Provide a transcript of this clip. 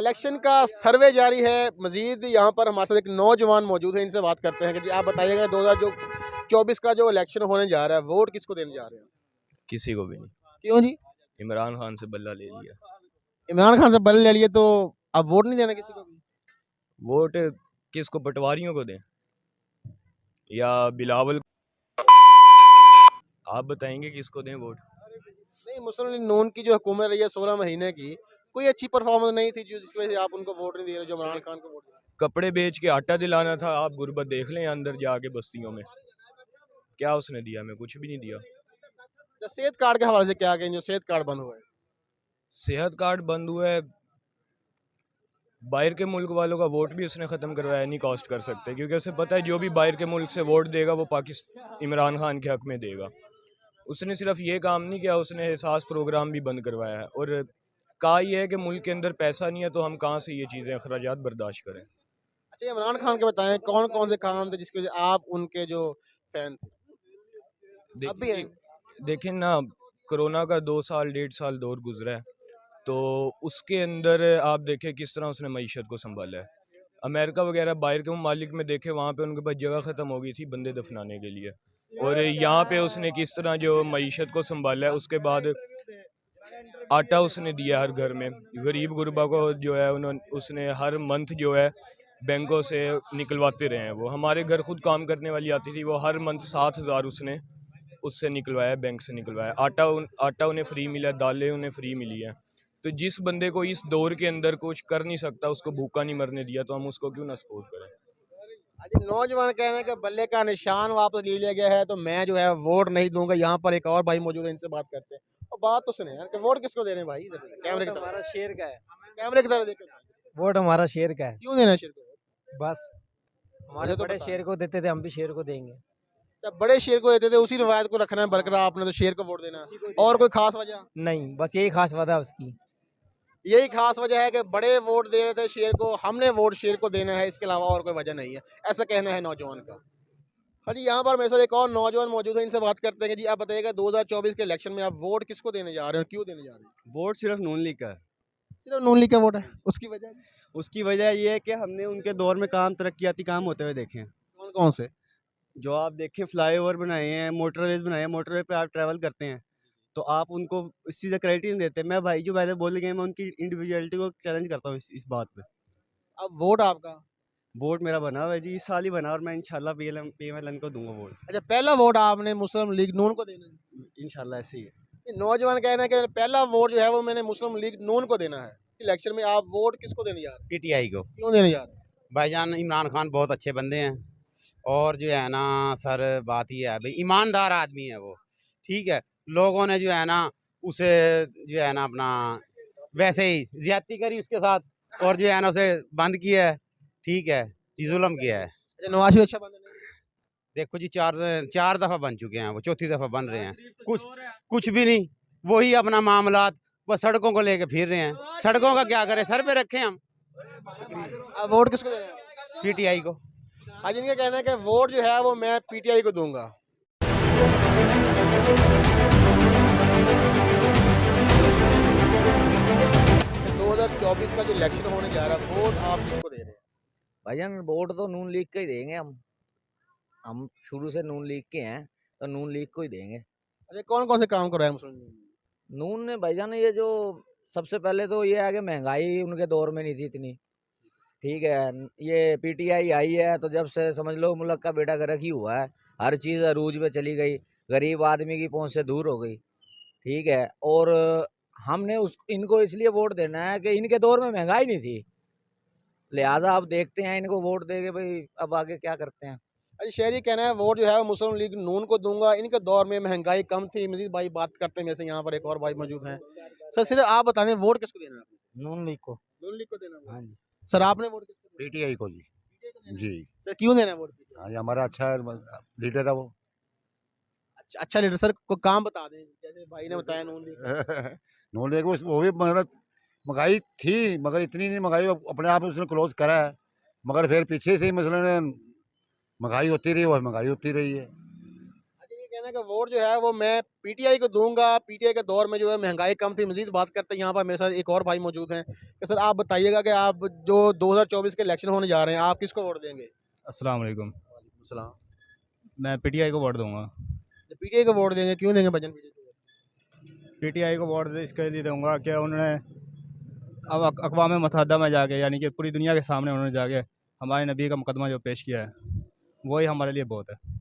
Election का सर्वे जारी है। मजीद यहाँ पर हमारे साथ एक नौजवान मौजूद है, इनसे बात करते हैं कि जी आप बताइएगा 2024 का जो इलेक्शन होने जा रहा है, वोट किसको देने जा रहे हैं? किसी को भी नहीं। क्यों जी? इमरान खान से बल्ला ले लिया। इमरान खान से बल ले लिए तो अब वोट नहीं देना किसी को भी? वोट किसको, पटवारियों को दें या बिलावल? आप बताएंगे किसको दें वोट? नहीं, मुस्लिम लीग नून की जो हुकूमत रही है 16 महीने की, कोई अच्छी परफॉर्मेंस नहीं थी जिसकी वजह से आप उनको वोट नहीं दे रहे, जो इमरान खान को वोट दे रहे कपड़े बेच के आटा दिलाना था। आप गुर्बत देख लें अंदर जाके बस्तियों में, क्या उसने दिया? हमें कुछ भी नहीं दिया। हैं। सेहत कार्ड के हवाले से क्या कहें, जो सेहत कार्ड बंद हुआ है? सेहत कार्ड बंद हुआ है। बाहर के मुल्क वालों का वोट भी उसने ख़त्म करवाया, नहीं कॉस्ट कर सकते, क्योंकि उसे पता है जो भी बाहर के मुल्क से वोट देगा वो पाकिस्तान इमरान खान के हक में देगा। उसने सिर्फ ये काम नहीं किया, उसने एहसास प्रोग्राम भी बंद करवाया है। और कहा यह है कि मुल्क के अंदर पैसा नहीं है तो हम कहाँ से ये चीज़ें अखराजात बर्दाश्त करें। अच्छा, इमरान खान के बताएं कौन कौन से काम थे जिसकी वजह से आप उनके जो फैन थे? अब भी हैं? देखें ना, कोरोना का 2 साल 1.5 साल दौर गुजरा है, तो उसके अंदर आप देखें किस तरह उसने मईशत को संभाला है। अमेरिका वगैरह बाहर के ममालिक में देखे, वहाँ पे उनके पास जगह ख़त्म हो गई थी बंदे दफनाने के लिए, और यहाँ पे उसने किस तरह जो मईशत को संभाला है। उसके बाद आटा उसने दिया हर घर में, गरीब गुरबा को जो है उन्होंने उसने हर मंथ जो है बैंकों से निकलवाते रहे हैं। वो हमारे घर खुद काम करने वाली आती थी, वो हर मंथ 7,000 उसने उससे निकलवाया, बैंक से निकलवाया। आटा उन्हें फ्री मिला, दालें उन्हें फ्री मिली है। तो जिस बंदे को इस दौर के अंदर कुछ कर नहीं सकता, उसको भूखा नहीं मरने दिया, तो हम उसको क्यों ना सपोर्ट करें। अच्छा, नौजवान कह रहे हैं कि बल्ले का निशान वापस ले लिया गया है तो मैं जो है वोट नहीं दूंगा। यहाँ पर एक और भाई मौजूद है, इनसे बात करते हैं। और बात तो सुने यार कि वोट किसको दे रहे हैं भाई? इधर देखो, कैमरे की तरफ, हमारा शेर का है। कैमरे की तरफ देखो। वोट हमारा शेर का है। क्यों देना है शेर को? बस हमारे मुझे तो बड़े पता शेर है। को देते थे, हम भी शेर को देंगे। जब बड़े शेर को देते थे उसी रिवायत को रखना है बरकरार, आपने तो शेर को वोट देना है। और कोई खास वजह? नहीं, बस यही खास वादा है उसकी। यही खास वजह है कि बड़े वोट दे रहे थे शेर को, हमने वोट शेर को देना है, इसके अलावा और कोई वजह नहीं है, ऐसा कहना है नौजवान का। हाँ जी, यहाँ पर मेरे साथ एक और नौजवान मौजूद है, इनसे बात करते हैं कि जी आप बताइएगा 2024 के इलेक्शन में आप वोट किसको देने जा रहे हो, क्यों देने जा रहे हैं? वोट सिर्फ नून लीग का है। सिर्फ नून लीग का वोट है, उसकी वजह? उसकी वजह ये है कि हमने उनके दौर में काम तरक्याती काम होते हुए देखे हैं। कौन कौन से? जो आप देखें, फ्लाईओवर बनाए हैं, मोटरवेज बनाए हैं, मोटरवे पे आप ट्रैवल करते हैं तो आप उनको इस चीज़ का क्रेडिट नहीं देते। मैं भाई जो पहले बोल गए, मैं उनकी इंडिविजुअलिटी को चैलेंज करता हूँ इस बात पे। अब वोट आपका? वोट मेरा बना हुआ है जी, इस साल ही बना, और मैं इंशाल्लाह PMLN को दूंगा वोट। अच्छा, पहला वोट आपने मुस्लिम लीग नून को देना है? इंशाल्लाह ऐसे ही है। ये नौजवान कह रहे हैं कि पहला वोट जो है वो मैंने मुस्लिम लीग नून को देना है। इलेक्शन में आप वोट किसको देने जा रहे हैं? PTI को। क्यों देने जा रहे हैं? भाईजान इमरान खान बहुत अच्छे बंदे हैं, और जो है ना सर बात ये है भाई, ईमानदार आदमी है वो। ठीक है, लोगों ने जो है ना उसे जो है ना अपना वैसे ही ज्यादती करी उसके साथ, और जो है ना उसे बंद किया है। ठीक है जी, जुल्म किया है। अच्छा, नवाज शरीफ अच्छा बंदा नहीं? देखो जी, चार दफा बन चुके हैं, वो चौथी दफा बन रहे हैं। कुछ भी नहीं, वही अपना मामलात बस सड़कों को लेके फिर रहे हैं। सड़कों का क्या करें, सर पे रखे हम। अब वोट किसको देना है? PTI को। आज इनका कहना है कि वोट जो है वो मैं PTI को दूंगा। 2024 का जो इलेक्शन होने जा रहा है, वोट आप किसको दे रहे हैं? भाईजान वोट तो नून लीग का ही देंगे हम शुरू से नून लीग के हैं, तो नून लीग को ही देंगे। अच्छा, कौन कौन से काम कर रहा है मुस्लिम लीग? नून ने भाईजान ये जो सबसे पहले तो ये है कि महंगाई उनके दौर में नहीं थी इतनी। ठीक है, ये PTI आई है तो जब से समझ लो मुल्क का बेड़ा गर्क ही हुआ है, हर चीज़ अरूज पे चली गई, गरीब आदमी की पहुंच से दूर हो गई। ठीक है, और हमने इनको इसलिए वोट देना है कि इनके दौर में महंगाई नहीं थी, लिहाजा अब देखते हैं इनको वोट देके भाई अब आगे क्या करते हैं। अच्छा, शहरी कहना है वोट जो है वो मुस्लिम लीग नून को दूंगा, इनके दौर में महंगाई कम थी। मजीद भाई बात करते हैं, मेरे से यहाँ पर एक और भाई मौजूद हैं। सर सिर्फ आप बता दें वोट किसको देना है आपने? नून लीग को। नून लीग को देना है। हाँ जी। सर आपने वोट किसको देना PTI को जी। है? PTI को देना है। जी सर क्यों देना है वोट PTI? हाँ, ये हमारा अच्छा लीडर है वो। अच्छा लीडर। सर को काम बता दें, जैसे भाई ने बताया नून लीग। नून लीग वो भी मतलब महंगाई थी, मगर इतनी नहीं महंगाई, अपने आप उसने क्लोज करा है, मगर फिर पीछे से ही मसले ने महंगाई होती रही, वो महंगाई होती रही है। अच्छा, ये कहना है कि वोट जो है वो मैं पीटीआई को दूंगा। पीटीआई के दौर में जो है महंगाई कम थी। मजीद बात करते हैं, यहाँ पर मेरे साथ एक और भाई मौजूद हैं कि सर आप बताइएगा कि आप जो 2024 के इलेक्शन होने जा रहे हैं, आप किसको वोट देंगे? अस्सलाम वालेकुम। सलाम। मैं पीटीआई को वोट दूंगा। पीटीआई को वोट देंगे, क्यों देंगे भजन? पीटीआई को वोट इसके लिए दूंगा कि उन्होंने अब अक़वाम मुत्तहिदा में जाके, यानी कि पूरी दुनिया के सामने उन्होंने जाके हमारे नबी का मुकदमा जो पेश किया है, वही हमारे लिए बहुत है।